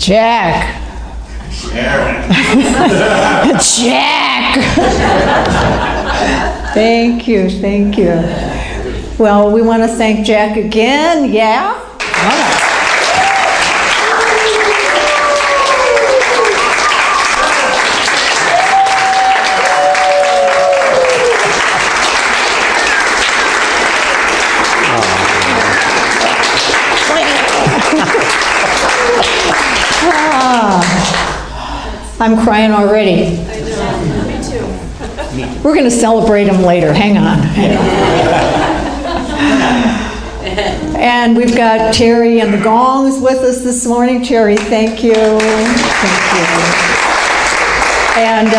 Jack. Sharon. Jack. Thank you, thank you. Well, we want to thank Jack again, yeah? I'm crying already. I know, me too. We're going to celebrate him later. Hang on. And we've got Terry and the Gongs with us this morning. Terry, thank you. Thank you. And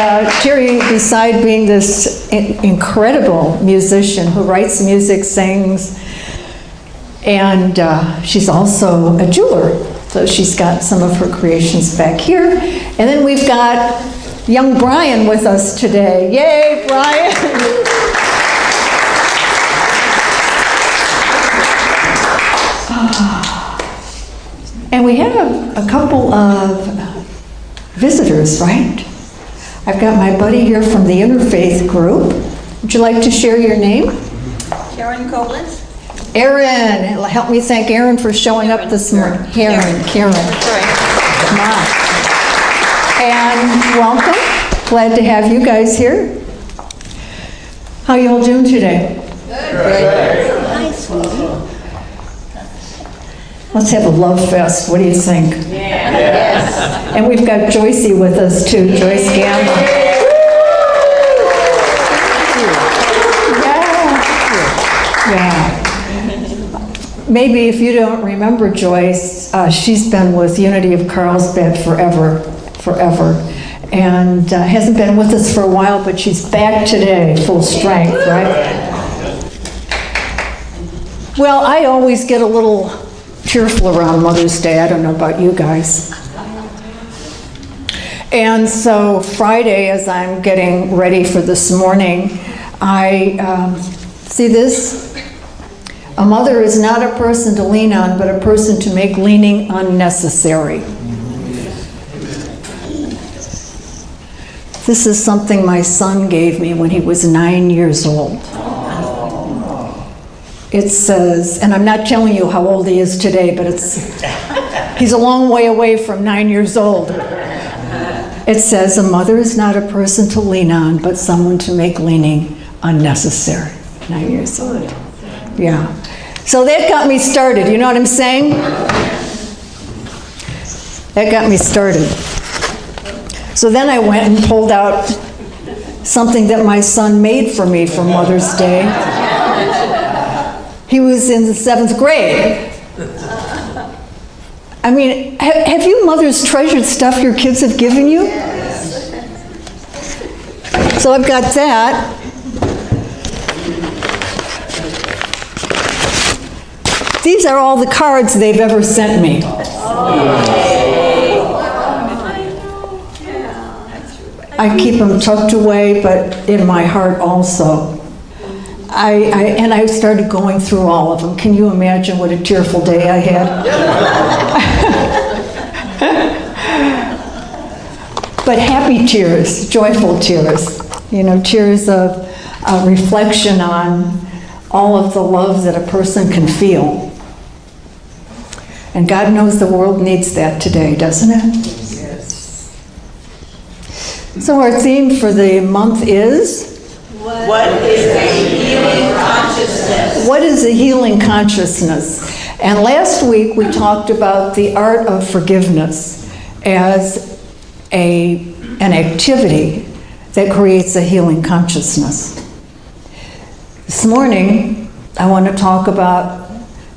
Terry, beside being this incredible musician who writes music, sings, and she's also a jeweler. So she's got some of her creations back here. And then we've got young Brian with us today. Yay, Brian! And we have a couple of visitors, right? I've got my buddy here from the Interfaith group. Would you like to share your name? Karen Collins. Aaron, help me thank Aaron for showing up this morning. Karen. Sorry. Come on. And welcome. Glad to have you guys here. How you all doing today? Good. Hi, sweetie. Let's have a love fest. What do you think? Yes. And we've got Joycey with us too, Joyce Gamma. Yeah. Maybe if you don't remember Joyce, she's been with Unity of Carlsbad forever, and hasn't been with us for a while, but she's back today, full strength, right? Well, I always get a little tearful around Mother's Day. I don't know about you guys. And so Friday, as I'm getting ready for this morning, I see this. A mother is not a person to lean on, but a person to make leaning unnecessary. This is something my son gave me when he was 9 years old. It says, and I'm not telling you how old he is today, but he's a long way away from 9 years old. It says, a mother is not a person to lean on, but someone to make leaning unnecessary. 9 years old. Yeah. So that got me started, you know what I'm saying? That got me started. So then I went and pulled out something that my son made for me for Mother's Day. He was in the 7th grade. I mean, have you mothers treasured stuff your kids have given you? So I've got that. These are all the cards they've ever sent me. I keep them tucked away, but in my heart also. And I started going through all of them. Can you imagine what a tearful day I had? But happy tears, joyful tears. You know, tears of reflection on all of the love that a person can feel. And God knows the world needs that today, doesn't it? Yes. So our theme for the month is? What is a healing consciousness? What is a healing consciousness? And last week we talked about the art of forgiveness as an activity that creates a healing consciousness. This morning I want to talk about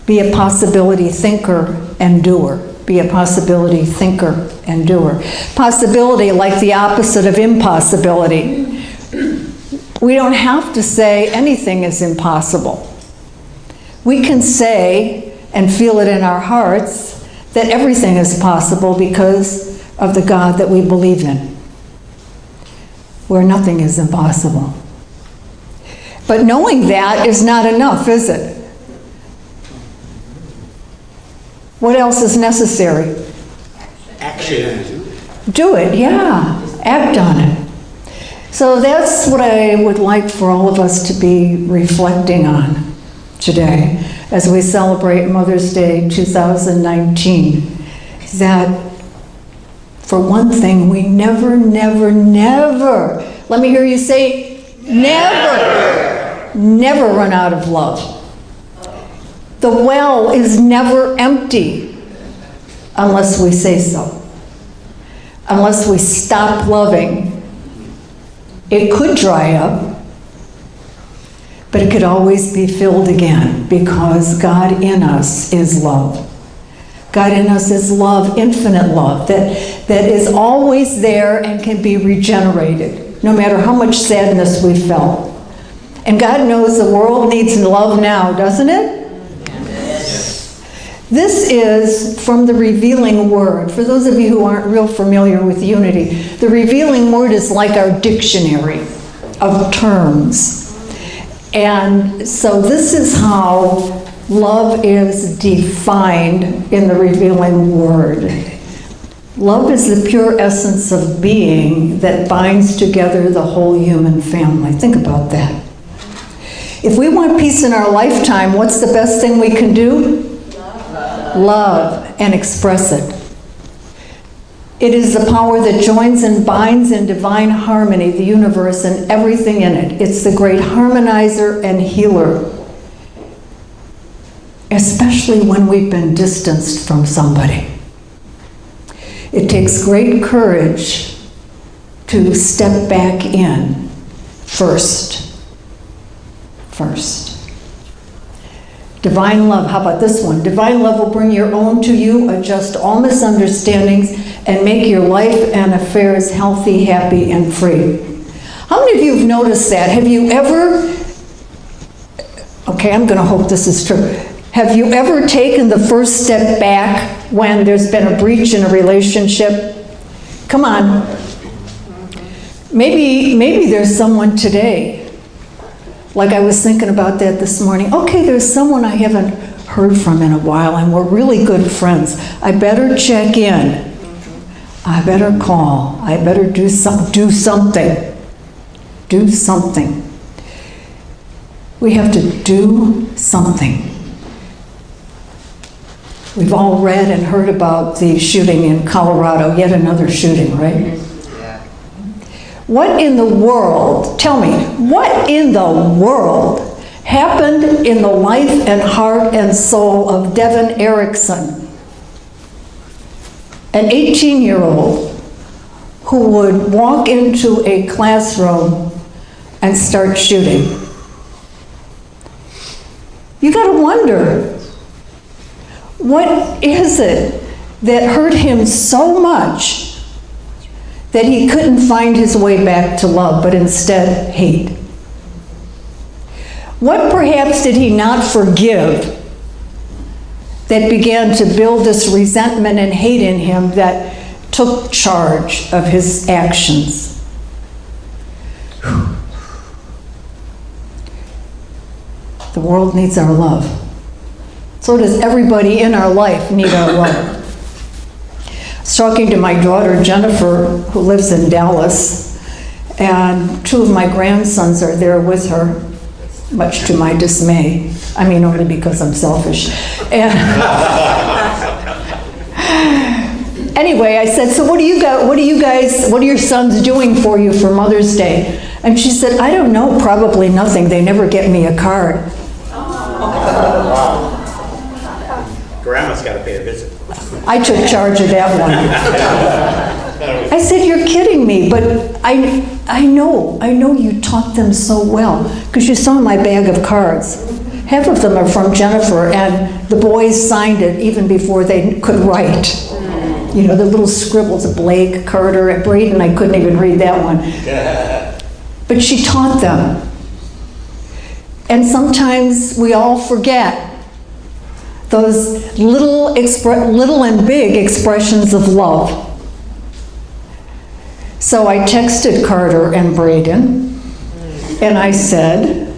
be a possibility thinker and doer. Be a possibility thinker and doer. Possibility, like the opposite of impossibility. We don't have to say anything is impossible. We can say and feel it in our hearts that everything is possible because of the God that we believe in, where nothing is impossible. But knowing that is not enough, is it? What else is necessary? Action. Do it, yeah. Act on it. So that's what I would like for all of us to be reflecting on today as we celebrate Mother's Day 2019. That for one thing, we never, let me hear you say, never run out of love. The well is never empty unless we say so. Unless we stop loving. It could dry up, but it could always be filled again because God in us is love. God in us is love, infinite love, that is always there and can be regenerated, no matter how much sadness we felt. And God knows the world needs love now, doesn't it? This is from the Revealing Word. For those of you who aren't real familiar with unity, the Revealing Word is like our dictionary of terms. And so this is how love is defined in the Revealing Word. Love is the pure essence of being that binds together the whole human family. Think about that. If we want peace in our lifetime, what's the best thing we can do? Love and express it. It is the power that joins and binds in divine harmony the universe and everything in it. It's the great harmonizer and healer, especially when we've been distanced from somebody. It takes great courage to step back in first. Divine love, how about this one? Divine love will bring your own to you, adjust all misunderstandings, and make your life and affairs healthy, happy, and free. How many of you have noticed that? Have you ever, okay, I'm going to hope this is true. Have you ever taken the first step back when there's been a breach in a relationship? Come on. Maybe there's someone today. Like I was thinking about that this morning. Okay, there's someone I haven't heard from in a while and we're really good friends. I better check in. I better call. I better do something. Do something. We have to do something. We've all read and heard about the shooting in Colorado, yet another shooting, right? What in the world, tell me, what in the world happened in the life and heart and soul of Devin Erickson, an 18-year-old who would walk into a classroom and start shooting? You gotta wonder, what is it that hurt him so much that he couldn't find his way back to love, but instead hate? What perhaps did he not forgive that began to build this resentment and hate in him that took charge of his actions? The world needs our love. So does everybody in our life need our love. I was talking to my daughter Jennifer, who lives in Dallas, and two of my grandsons are there with her, much to my dismay. I mean, only because I'm selfish. And anyway, I said, so what are your sons doing for you for Mother's Day? And she said, I don't know, probably nothing. They never get me a card. Grandma's got to pay a visit. I took charge of that one. I said, you're kidding me, but I know you taught them so well, because you saw my bag of cards. Half of them are from Jennifer, and the boys signed it even before they could write. You know, the little scribbles of Blake, Carter, and Braden, I couldn't even read that one. But she taught them. And sometimes we all forget those little and big expressions of love. So I texted Carter and Braden, and I said,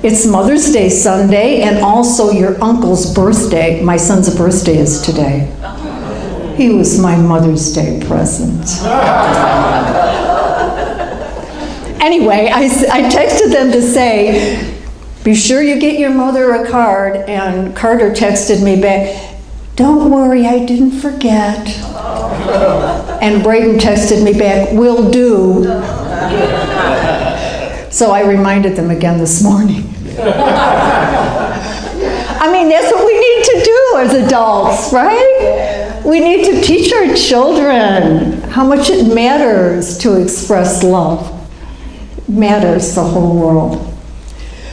it's Mother's Day Sunday and also your uncle's birthday. My son's birthday is today. He was my Mother's Day present. Anyway, I texted them to say, be sure you get your mother a card, and Carter texted me back, don't worry, I didn't forget. And Braden texted me back, will do. So I reminded them again this morning. I mean, that's what we need to do as adults, right? We need to teach our children how much it matters to express love. It matters the whole world.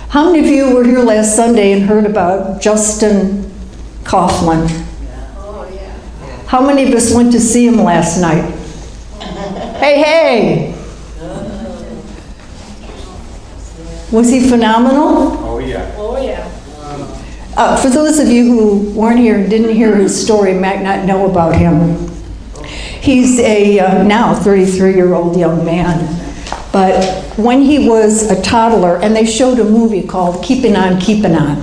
How many of you were here last Sunday and heard about Justin Coughlin? Oh, yeah. How many of us went to see him last night? Hey, hey! Was he phenomenal? Oh, yeah. Oh, yeah. For those of you who weren't here and didn't hear his story, might not know about him. He's a now 33-year-old young man. But when he was a toddler, and they showed a movie called Keepin' On, Keepin' On.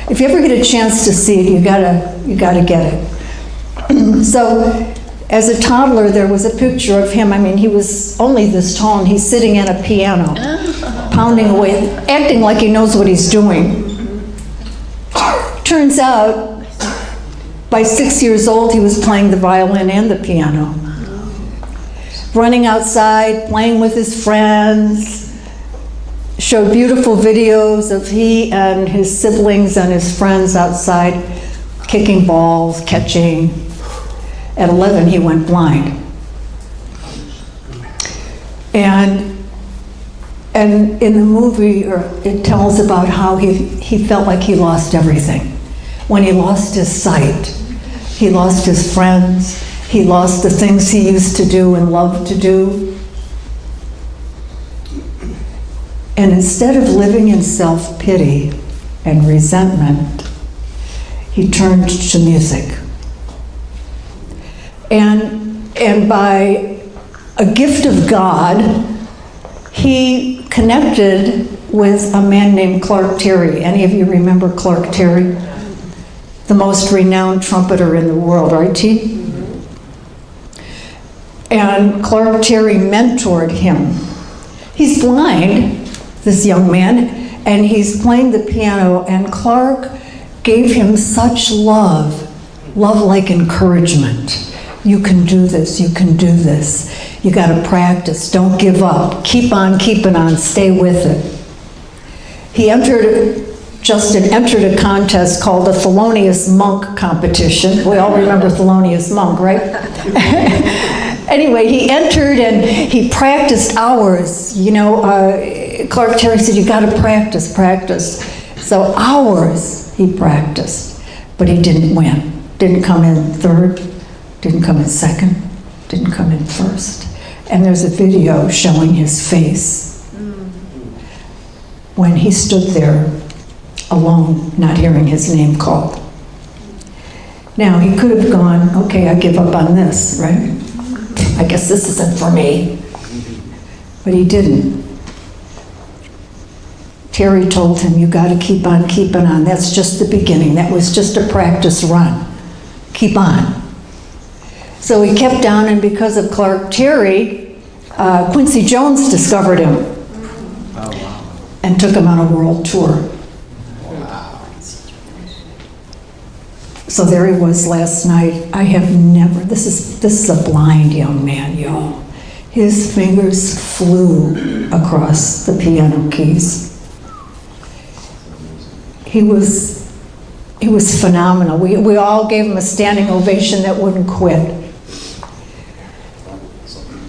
If you ever get a chance to see it, you gotta get it. So, as a toddler, there was a picture of him. I mean, he was only this tall, and he's sitting at a piano, pounding away, acting like he knows what he's doing. Turns out, by 6 years old, he was playing the violin and the piano. Running outside, playing with his friends, showed beautiful videos of he and his siblings and his friends outside kicking balls, catching. At 11, he went blind. And in the movie, it tells about how he felt like he lost everything. When he lost his sight, he lost his friends, he lost the things he used to do and loved to do. And instead of living in self-pity and resentment, he turned to music. And by a gift of God, he connected with a man named Clark Terry. Any of you remember Clark Terry? The most renowned trumpeter in the world, right, T? And Clark Terry mentored him. He's blind, this young man, and he's playing the piano, and Clark gave him such love like encouragement. You can do this, you can do this. You gotta practice, don't give up. Keep on keeping on, stay with it. Justin entered a contest called the Thelonious Monk competition. We all remember Thelonious Monk, right? Anyway, he entered and he practiced hours. You know, Clark Terry said, you gotta practice. So hours he practiced, but he didn't win. Didn't come in third, didn't come in second, didn't come in first. And there's a video showing his face when he stood there alone, not hearing his name called. Now, he could have gone, okay, I give up on this, right? I guess this isn't for me. But he didn't. Terry told him, you gotta keep on keeping on. That's just the beginning. That was just a practice run. Keep on. So he kept on, and because of Clark Terry, Quincy Jones discovered him and took him on a world tour. So there he was last night. I have never, this is a blind young man, y'all. His fingers flew across the piano keys. He was phenomenal. We all gave him a standing ovation that wouldn't quit.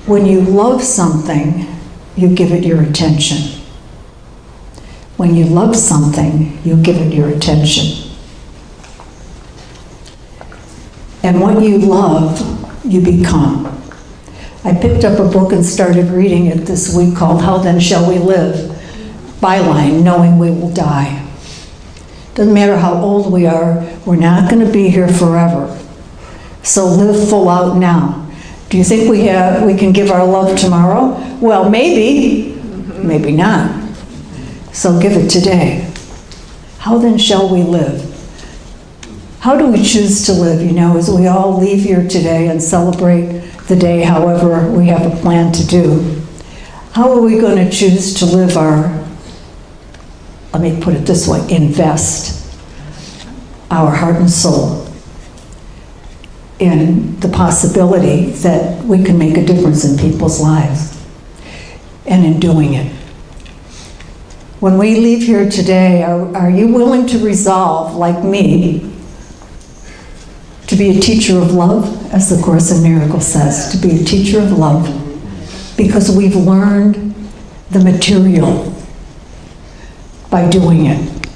When you love something, you give it your attention. When you love something, you give it your attention. And what you love, you become. I picked up a book and started reading it this week called How Then Shall We Live? Byline, knowing we will die. Doesn't matter how old we are, we're not going to be here forever. So live full out now. Do you think we can give our love tomorrow? Well, maybe, maybe not. So give it today. How then shall we live? How do we choose to live, as we all leave here today and celebrate the day however we have a plan to do? How are we going to choose to live let me put it this way, invest our heart and soul in the possibility that we can make a difference in people's lives, and in doing it? When we leave here today, are you willing to resolve, like me, to be a teacher of love, as the Course in Miracles says, to be a teacher of love, because we've learned the material by doing it.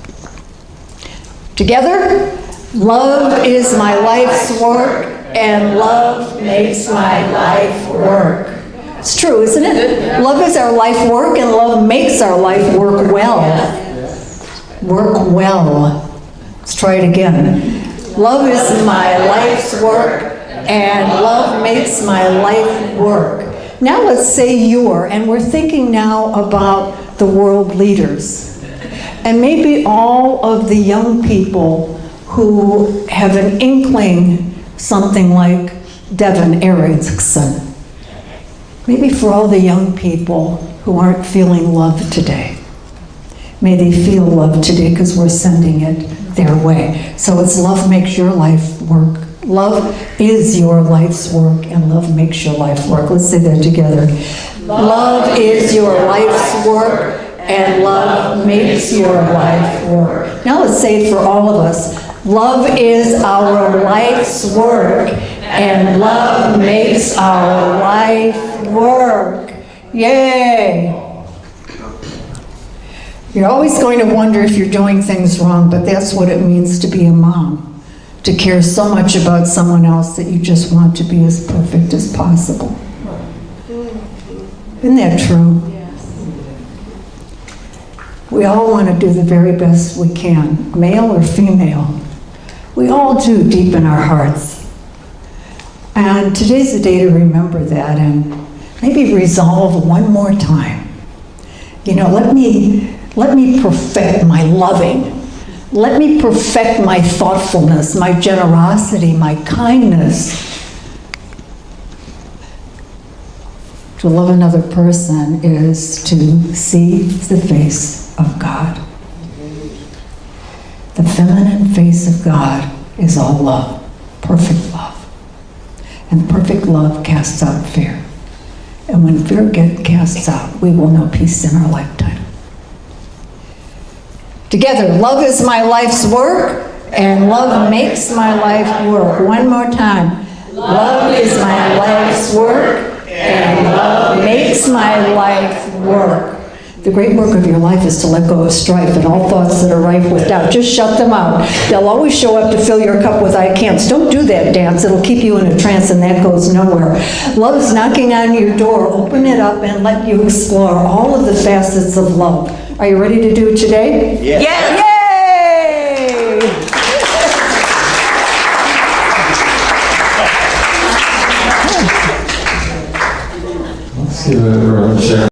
Together, love is my life's work, and love makes my life work. It's true, isn't it? Love is our life work, and love makes our life work well. Work well. Let's try it again. Love is my life's work, and love makes my life work. Now let's say and we're thinking now about the world leaders, and maybe all of the young people who have an inkling, something like Devin Erickson. Maybe for all the young people who aren't feeling love today. May they feel love today, because we're sending it their way. So it's love makes your life work. Love is your life's work, and love makes your life work. Let's say that together. Love is your life's work, and love makes your life work. Now let's say it for all of us. Love is our life's work, and love makes our life work. Yay! You're always going to wonder if you're doing things wrong, but that's what it means to be a mom. To care so much about someone else that you just want to be as perfect as possible. Isn't that true? We all want to do the very best we can, male or female. We all do deep in our hearts. And today's the day to remember that, and maybe resolve one more time. Let me perfect my loving. Let me perfect my thoughtfulness, my generosity, my kindness. To love another person is to see the face of God. The feminine face of God is all love, perfect love. And perfect love casts out fear. And when fear casts out, we will know peace in our lifetime. Together, love is my life's work, and love makes my life work. One more time. Love is my life's work, and love makes my life work. The great work of your life is to let go of strife and all thoughts that are rife with doubt. Just shut them out. They'll always show up to fill your cup with I can'ts. Don't do that dance. It'll keep you in a trance, and that goes nowhere. Love is knocking on your door. Open it up and let you explore all of the facets of love. Are you ready to do it today? Yes. Yes. Yay! Let's give it a RevSharon.